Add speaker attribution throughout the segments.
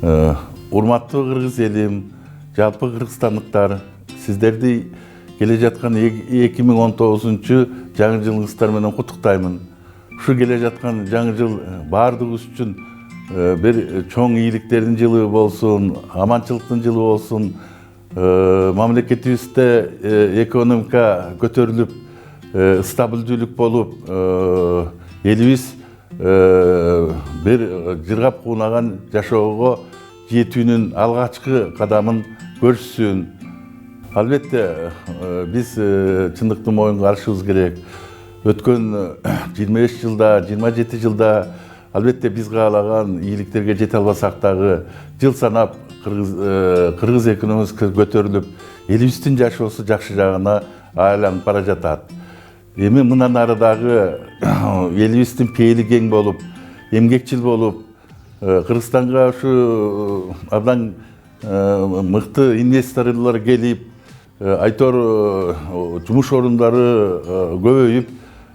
Speaker 1: Урматтуу кыргыз элим, жалпы кыргызстандыктар, сиздерди келе жаткан 2019 жаңы жылыңыздар менен куттуктаймын. Ушу келе жаткан жаңы жыл баардыгыбыз үчүн бир чоң ийгиликтердин жылы болсун, аманчылыктын жылы болсун. Мамлекетибизде экономика көтөрүлүп, стабилдүүлүк болуп, элибиз бир жыргап куунаган жашоого жетүүнүн алгачкы кадамын көрсүн. Албетте, биз чындыкты моюнга алышыбыз керек. Өткөн 25 жылда, 27 жылда албетте биз каалаган ийгиликтерге жете албасак дагы жыл санап кыргыз экономикасы көтөрүлүп, элибиздин жашоосу жакшы жагына айланып бара жатат. Эми мындан ары дагы элибиздин пейили кең болуп, эмгекчил болуп, Кыргызстанга ушу абдан мыкты инвесторлор келип, айтор жумуш орундары көбөйүп,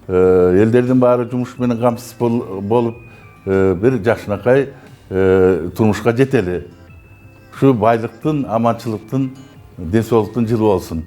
Speaker 1: элдердин баары жумуш менен камсыз болуп, бир жакшынакай турмушка жетели. Ушу байлыктын, аманчылыктын, ден соолуктун жылы болсун.